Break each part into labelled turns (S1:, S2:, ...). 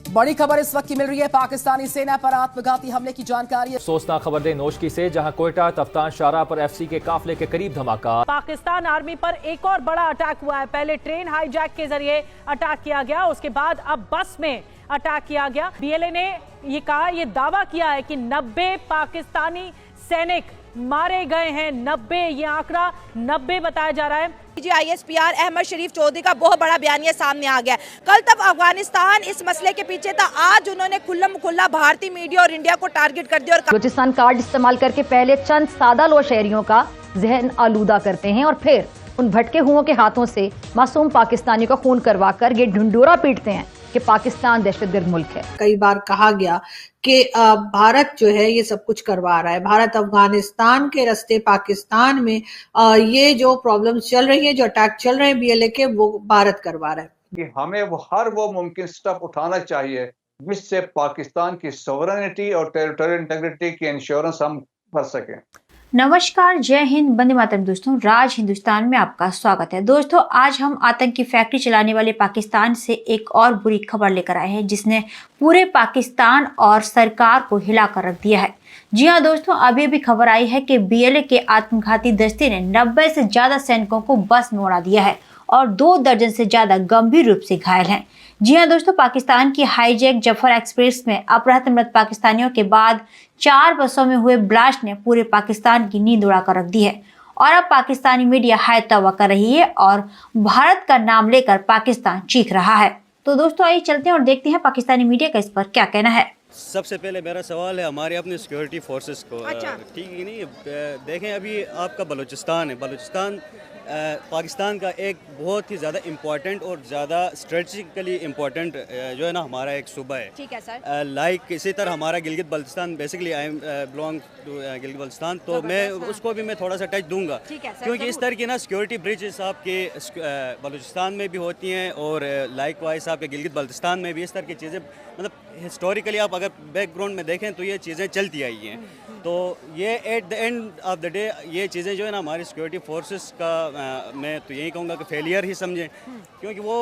S1: बड़ी खबर इस वक्त की मिल रही है। पाकिस्तानी सेना पर आत्मघाती हमले की जानकारी है।
S2: सोचना खबर दे नोशकी से, जहां कोयटा तफ्तान शाहराह पर एफसी के काफिले के करीब धमाका।
S3: पाकिस्तान आर्मी पर एक और बड़ा अटैक हुआ है। पहले ट्रेन हाईजैक के जरिए अटैक किया गया, उसके बाद अब बस में अटैक किया गया। बीएलए ने ये दावा किया है कि 90 पाकिस्तानी सैनिक मारे गए हैं। 90, ये आंकड़ा 90 बताया जा रहा है।
S4: ISPR अहमद शरीफ चौधरी का बहुत बड़ा बयानिया सामने आ गया। कल तक अफगानिस्तान इस मसले के पीछे था, आज उन्होंने खुल्लम खुल्ला भारतीय मीडिया और इंडिया को टारगेट कर दिया और
S5: बलूचिस्तान कार्ड इस्तेमाल करके पहले चंद सादा लो शहरियों का जहन आलूदा करते हैं और फिर उन भटके हुओं के हाथों से मासूम पाकिस्तानियों का खून करवाकर ये ढिंडोरा पीटते हैं कि पाकिस्तान दहशतगर्द मुल्क है।
S6: कई बार कहा गया कि भारत जो है ये सब कुछ करवा रहा है, भारत अफगानिस्तान के रास्ते पाकिस्तान में ये जो प्रॉब्लम्स चल रही है, जो अटैक चल रहे हैं बीएलए के, वो भारत करवा रहा है।
S7: कि हमें हर वो मुमकिन स्टेप उठाना चाहिए जिससे पाकिस्तान की सॉवरेनिटी और टेरिटोरियल इंटीग्रिटी की इंश्योरेंस हम कर सकें।
S8: नमस्कार, जय हिंद, वंदे मातरम। दोस्तों, राज हिंदुस्तान में आपका स्वागत है। दोस्तों, आज हम आतंकी फैक्ट्री चलाने वाले पाकिस्तान से एक और बुरी खबर लेकर आए हैं जिसने पूरे पाकिस्तान और सरकार को हिलाकर रख दिया है। जी हाँ दोस्तों, अभी भी खबर आई है कि बीएलए के आत्मघाती दस्ते ने 90 से ज्यादा सैनिकों को बस में उड़ा दिया है और 2 दर्जन से ज्यादा गंभीर रूप से घायल हैं। जी हाँ दोस्तों, पाकिस्तान की हाईजैक जफर एक्सप्रेस में अपहृत मृत पाकिस्तानियों के बाद 4 बसों में हुए ब्लास्ट ने पूरे पाकिस्तान की नींद उड़ाकर रख दी है और अब पाकिस्तानी मीडिया हाय तौबा कर रही है और भारत का नाम लेकर पाकिस्तान चीख रहा है। तो दोस्तों, आइए चलते हैं और देखते हैं पाकिस्तानी मीडिया का इस पर क्या कहना है।
S9: सबसे पहले मेरा सवाल है हमारे अपने सिक्योरिटी फोर्सेस को।
S4: अच्छा।
S9: ठीक है, नहीं देखें, अभी आपका बलूचिस्तान है। बलूचिस्तान पाकिस्तान का एक बहुत ही ज़्यादा इम्पोर्टेंट और ज़्यादा स्ट्रेटजिकली इम्पोर्टेंट जो है ना हमारा एक सूबा है।
S4: ठीक है सर।
S9: लाइक इसी तरह हमारा Gilgit Baltistan, basically I belong to Gilgit Baltistan, तो मैं उसको भी मैं थोड़ा सा टच दूंगा क्योंकि इस तरह की ना सिक्योरिटी ब्रिजेस आपके बलूचिस्तान में भी होती हैं और लाइक वाइज आपके गिलगित बल्तिस्तान में भी इस तरह की चीज़ें, मतलब हिस्टोरिकली आप अगर बैकग्राउंड में देखें तो ये चीज़ें चलती आई हैं। तो ये at the end of the day ये चीज़ें जो है ना हमारी सिक्योरिटी फोर्सेस का मैं तो यही कहूँगा कि फेलियर ही समझें, क्योंकि वो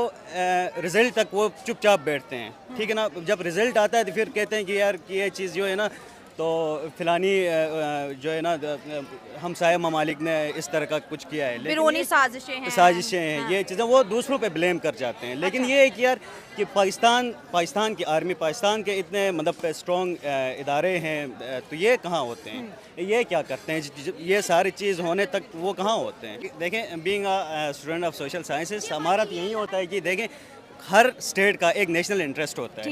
S9: रिज़ल्ट तक वो चुपचाप बैठते हैं। ठीक है ना, जब रिज़ल्ट आता है तो फिर कहते हैं कि यार कि ये चीज़ जो है ना तो फिलानी जो है ना हमसाया ममालिक ने इस तरह का कुछ किया है, लेकिन साजिशें हैं। हाँ। ये चीज़ें वो दूसरों पे ब्लेम कर जाते हैं। लेकिन ये है कि यार कि पाकिस्तान की आर्मी, पाकिस्तान के इतने मतलब स्ट्रॉन्ग इदारे हैं, तो ये कहाँ होते हैं, ये क्या करते हैं, ये सारी चीज़ होने तक वो कहाँ होते हैं। देखें, being a student of social sciences, हमारा तो यही होता है कि देखें हर स्टेट का एक नेशनल इंटरेस्ट होता है।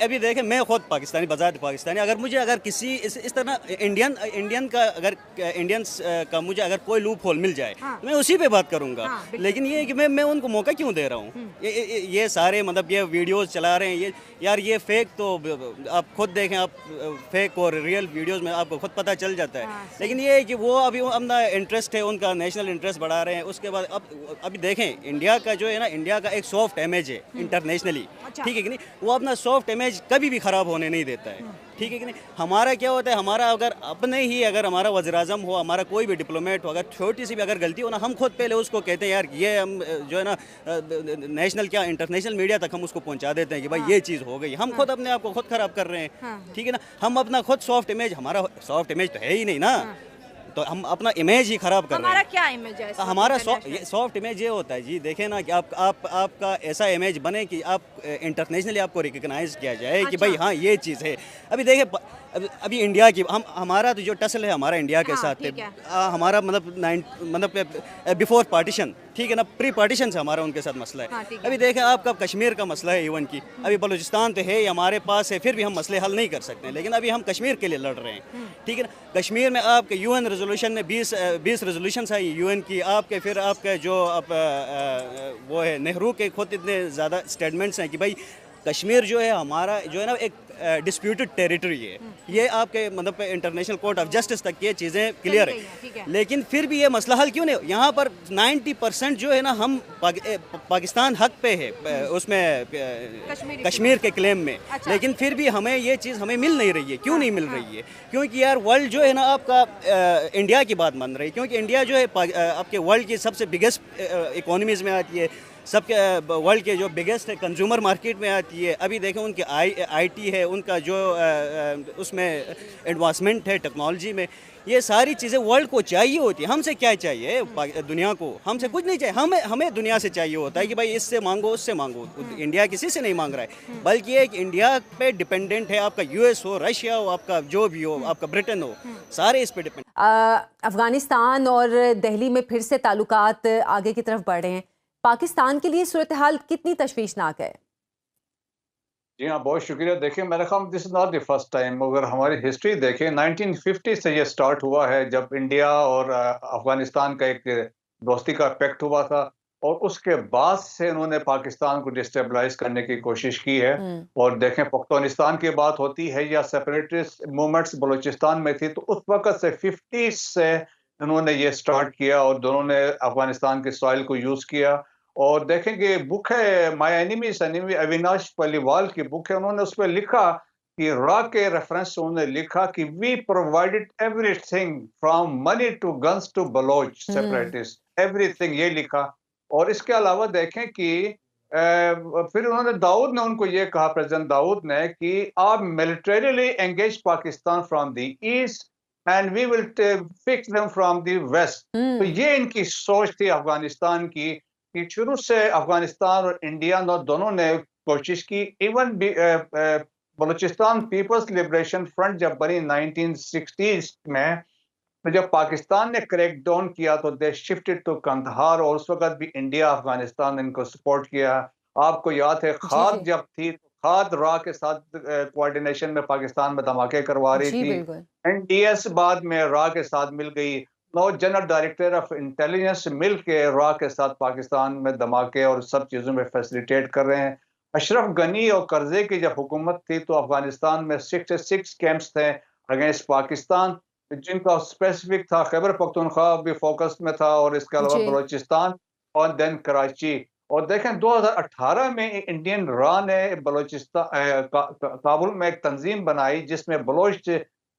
S9: अभी देखें, मैं खुद पाकिस्तानी, बजात पाकिस्तानी, अगर किसी इस तरह इंडियन का अगर इंडियंस का मुझे अगर कोई लूप होल मिल जाए, हाँ, तो मैं उसी पे बात करूंगा। हाँ, लेकिन ये कि मैं उनको मौका क्यों दे रहा हूँ। ये सारे मतलब ये वीडियोस चला रहे हैं, ये फेक, तो आप खुद देखें, आप फेक और रियल वीडियोस में आपको खुद पता चल जाता है। हाँ, लेकिन ये है कि वो अभी अपना इंटरेस्ट है, उनका नेशनल इंटरेस्ट बढ़ा रहे हैं। उसके बाद अभी देखें, इंडिया का जो है ना, इंडिया का एक सॉफ्ट इमेज है इंटरनेशनली। ठीक है कि नहीं, वो अपना सॉफ्ट इमेज कभी भी खराब होने नहीं देता है। ठीक है कि नहीं, हमारा क्या होता है, हमारा अगर अपने ही अगर हमारा वज़ीर-ए-आज़म हो, हमारा कोई भी डिप्लोमेट हो, अगर छोटी सी भी अगर गलती हो ना, हम खुद पहले उसको कहते हैं यार ये हम जो है ना नेशनल क्या इंटरनेशनल मीडिया तक हम उसको पहुंचा देते हैं कि भाई ये चीज़ हो गई। हम खुद अपने आप को खुद ख़राब कर रहे हैं। ठीक है ना, हम अपना खुद सॉफ्ट इमेज, हमारा सॉफ्ट इमेज तो है ही नहीं ना, तो हम अपना इमेज ही खराब कर रहे हैं।
S4: हमारा क्या इमेज है?
S9: हमारा सॉफ्ट इमेज ये होता है जी, देखें ना कि आपका ऐसा इमेज बने कि आप इंटरनेशनली आपको रिकग्नाइज किया जाए। अच्छा। कि भाई हाँ ये चीज़ है। अभी देखें, अभी इंडिया की हमारा तो जो टसल है हमारा इंडिया के साथ है, हमारा मतलब बिफोर पार्टीशन, ठीक है ना, प्री पार्टीशन से हमारा उनके साथ मसला है। हाँ, अभी देखें, आपका कश्मीर का मसला है इवन की, अभी बलूचिस्तान तो है हमारे पास है, फिर भी हम मसले हल नहीं कर सकते, लेकिन अभी हम कश्मीर के लिए लड़ रहे हैं। ठीक है ना, कश्मीर में आपके यूएन रेजोल्यूशन में 20 रेजोल्यूशन आई यूएन की, आपके फिर आपके जो वो है नेहरू के खुद इतने ज़्यादा स्टेटमेंट्स हैं कि भाई कश्मीर जो है हमारा जो है ना एक डिस्प्यूटेड टेरिटरी है। ये आपके मतलब इंटरनेशनल कोर्ट ऑफ जस्टिस तक ये चीज़ें क्लियर है। लेकिन फिर भी ये मसला हल क्यों नहीं? यहाँ पर 90% जो है ना हम पाकिस्तान हक पे है उसमें कश्मीर के क्लेम में। अच्छा। लेकिन फिर भी हमें ये चीज़ हमें मिल नहीं रही है। क्यों नहीं मिल रही है? क्योंकि यार वर्ल्ड जो है ना आपका इंडिया की बात मान रही है, क्योंकि इंडिया जो है आपके वर्ल्ड की सबसे बिगेस्ट इकोनॉमीज़ में आती है। सबके वर्ल्ड के जो बिगेस्ट कंज्यूमर मार्केट में आती है। अभी देखें उनके IT है, उनका जो उसमें एडवांसमेंट है टेक्नोलॉजी में, ये सारी चीज़ें वर्ल्ड को चाहिए होती है। हमसे क्या चाहिए दुनिया को? हमसे कुछ नहीं चाहिए, हमें दुनिया से चाहिए होता है कि भाई इससे मांगो उससे मांगो। इंडिया किसी से नहीं मांग रहा है, बल्कि एक इंडिया पे डिपेंडेंट है। आपका US हो, रशिया हो, आपका जो भी हो, आपका ब्रिटेन हो, सारे इस पे डिपेंड।
S10: अफगानिस्तान और दिल्ली में फिर से ताल्लुकात आगे की तरफ बढ़े हैं। पाकिस्तान के लिए सूरत हाल कितनी तशवीशनाक है?
S7: जी हाँ, बहुत शुक्रिया। देखिए, मेरा ख्याल this is not the first time. अगर हमारी हिस्ट्री देखें, 1950 से ये स्टार्ट हुआ है, जब इंडिया और अफगानिस्तान का एक दोस्ती का पैक्ट हुआ था, और उसके बाद से उन्होंने पाकिस्तान को डिस्टेबलाइज करने की कोशिश की है। और देखें, पख्तूनिस्तान की बात होती है या सेपरेटिस्ट मूवमेंट्स बलूचिस्तान में थी, तो उस वक्त से 50 से उन्होंने ये स्टार्ट किया और दोनों ने अफगानिस्तान के सॉइल को यूज़ किया। और देखेंगे, बुक है my enemies enemy, Avinash Paliwal की बुक है। उन्होंने उस पर लिखा कि रा के रेफरेंस उन्होंने लिखा कि we provided everything from money to guns to Baloch separatist, everything, ये लिखा। और इसके अलावा देखें कि फिर उन्होंने दाऊद ने उनको ये कहा, प्रेसिडेंट दाऊद ने, कि आप militarily engage Pakistan from the east and we will fix them from the west. तो ये इनकी सोच थी अफगानिस्तान की, कि शुरू से अफगानिस्तान और इंडिया दोनों ने कोशिश की। Even Balochistan people's liberation front जब बनी 1960s में, तो जब पाकिस्तान ने क्रैक डाउन किया तो दे शिफ्टेड टू कंधार, और उस वक्त भी इंडिया अफगानिस्तान ने इनको सपोर्ट किया। आपको याद है, खाद जब थी तो खाद रा के साथ कोऑर्डिनेशन में पाकिस्तान में धमाके करवा रही थी। NDS बाद में रा के साथ मिल गई। नौ जनरल डायरेक्टर ऑफ इंटेलिजेंस मिल के रा के साथ पाकिस्तान में धमाके और सब चीज़ों में फैसिलिटेट कर रहे हैं। अशरफ गनी और करजे की जब हुकूमत थी तो अफगानिस्तान में 66 कैंप्स थे अगेंस्ट पाकिस्तान, जिनका स्पेसिफिक था खैबर पख्तूनख्वा भी फोकस में था, और इसके अलावा बलूचिस्तान और देन कराची। और देखें, 2018 में इंडियन रा ने बलूचिस्तान काबुल में एक तंजीम बनाई जिसमें बलोच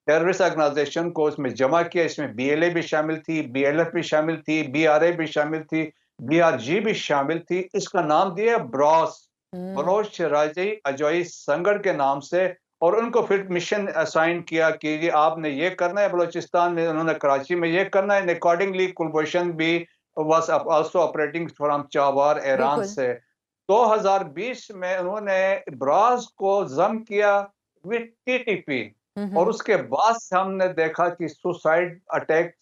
S7: टेररिस्ट ऑर्गेनाइजेशन को इसमें जमा किया। इसमें BLA भी शामिल थी, BLF भी शामिल थी, BRA भी शामिल थी, BRG भी शामिल थी। इसका नाम दिया ब्रॉस, बलोच राजी अजोई संगठ के नाम से। और उनको फिर मिशन असाइन किया कि ये आपने ये करना है बलूचिस्तान में, उन्होंने कराची में ये करना है। अकॉर्डिंगली कुलभूषण भी was also operating from Chabahar Iran से। 2020 में उन्होंने ब्रॉस को जम किया विद TTP, और उसके बाद हमने देखा कि सुसाइड अटैक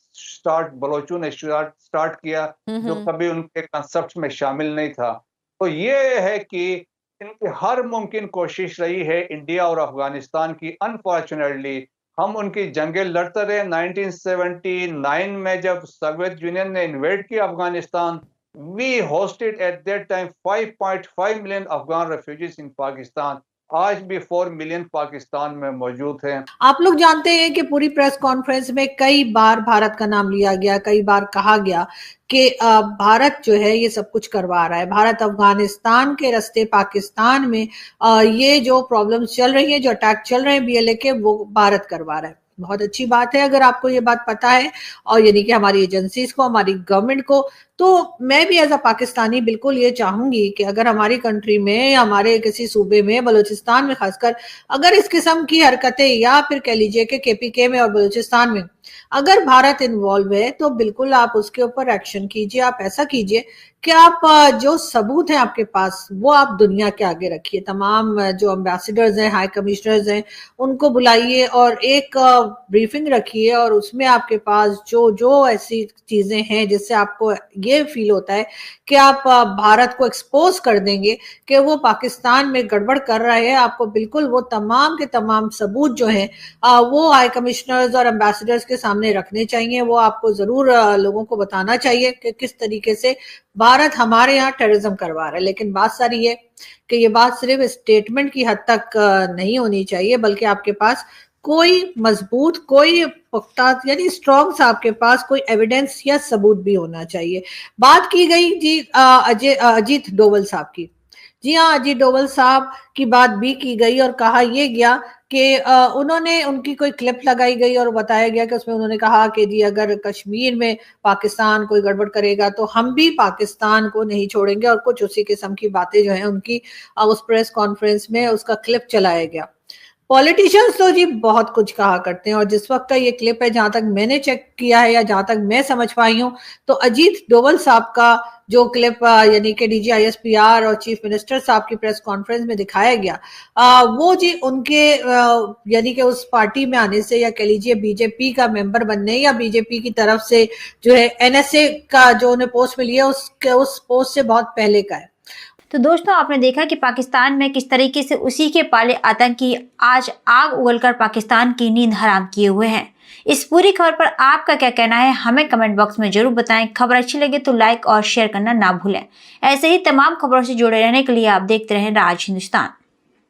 S7: बलोचों ने स्टार्ट किया, जो कभी उनके कंसेप्ट में शामिल नहीं था। तो ये है कि इनकी हर मुमकिन कोशिश रही है इंडिया और अफगानिस्तान की। अनफॉर्चुनेटली हम उनकी जंगें लड़ते रहे। 1979 में जब सोवियत यूनियन ने इन्वेड किया Afghanistan, we hosted at that time 5.5 million Afghan refugees in Pakistan. आज भी 4 मिलियन पाकिस्तान में मौजूद हैं।
S6: आप लोग जानते हैं कि पूरी प्रेस कॉन्फ्रेंस में कई बार भारत का नाम लिया गया, कई बार कहा गया कि भारत जो है ये सब कुछ करवा रहा है। भारत अफगानिस्तान के रास्ते पाकिस्तान में ये जो प्रॉब्लम्स चल रही है, जो अटैक चल रहे हैं BLA के, वो भारत करवा रहा है। बहुत अच्छी बात है अगर आपको ये बात पता है, और यानी कि हमारी एजेंसीज को, हमारी गवर्नमेंट को। तो मैं भी एज अ पाकिस्तानी बिल्कुल ये चाहूंगी कि अगर हमारी कंट्री में, हमारे किसी सूबे में, बलूचिस्तान में खासकर, अगर इस किस्म की हरकतें, या फिर कह लीजिए कि KPK में और बलूचिस्तान में अगर भारत इन्वॉल्व है, तो बिल्कुल आप उसके ऊपर एक्शन कीजिए। आप ऐसा कीजिए कि आप जो सबूत है आपके पास, वो आप दुनिया के आगे रखिए। तमाम जो एम्बेसडर्स हैं, हाई कमिश्नर्स हैं, उनको बुलाइए और एक ब्रीफिंग रखिए, और उसमें आपके पास जो जो ऐसी चीजें हैं जिससे आपको ये फील होता है कि आप भारत को एक्सपोज कर देंगे कि वो पाकिस्तान में गड़बड़ कर रहे हैं, आपको बिल्कुल वो तमाम के तमाम सबूत जो हैं वो हाई कमिश्नर्स और एम्बेसडर्स के सामने रखने चाहिए। वो आपको जरूर लोगों को बताना चाहिए कि किस तरीके से भारत हमारे यहाँ टेररिज्म करवा रहा है। लेकिन बात सारी है कि ये बात सिर्फ स्टेटमेंट की हद तक नहीं होनी चाहिए, बल्कि आपके पास कोई मजबूत, कोई पुख्ता, यानी स्ट्रॉन्ग सा आपके पास कोई एविडेंस या सबूत भी होना चाहिए। बात की गई जी अजीत डोवल साहब की। जी हाँ, अजीत डोवल साहब की बात भी की गई और कहा यह गया कि उन्होंने उनकी कोई क्लिप लगाई गई और बताया गया कि उसमें उन्होंने कहा कि जी अगर कश्मीर में पाकिस्तान कोई गड़बड़ करेगा तो हम भी पाकिस्तान को नहीं छोड़ेंगे, और कुछ उसी किस्म की बातें जो हैं उनकी उस प्रेस कॉन्फ्रेंस में उसका क्लिप चलाया गया। पॉलिटिशियंस तो जी बहुत कुछ कहा करते हैं, और जिस वक्त का ये क्लिप है, जहां तक मैंने चेक किया है या जहां तक मैं समझ पाई हूं, तो अजीत डोवल साहब का जो क्लिप यानी कि DGISPR और चीफ मिनिस्टर साहब की प्रेस कॉन्फ्रेंस में दिखाया गया, वो जी उनके यानी कि उस पार्टी में आने से, या कह लीजिए बीजेपी का मेंबर बनने, या बीजेपी की तरफ से जो है NSA का जो उन्हें पोस्ट मिली है उस पोस्ट से बहुत पहले का है।
S8: तो दोस्तों, आपने देखा कि पाकिस्तान में किस तरीके से उसी के पाले आतंकी आज आग उगलकर पाकिस्तान की नींद हराम किए हुए हैं। इस पूरी खबर पर आपका क्या कहना है, हमें कमेंट बॉक्स में जरूर बताएं। खबर अच्छी लगे तो लाइक और शेयर करना ना भूलें। ऐसे ही तमाम खबरों से जुड़े रहने के लिए आप देखते रहें राज हिंदुस्तान।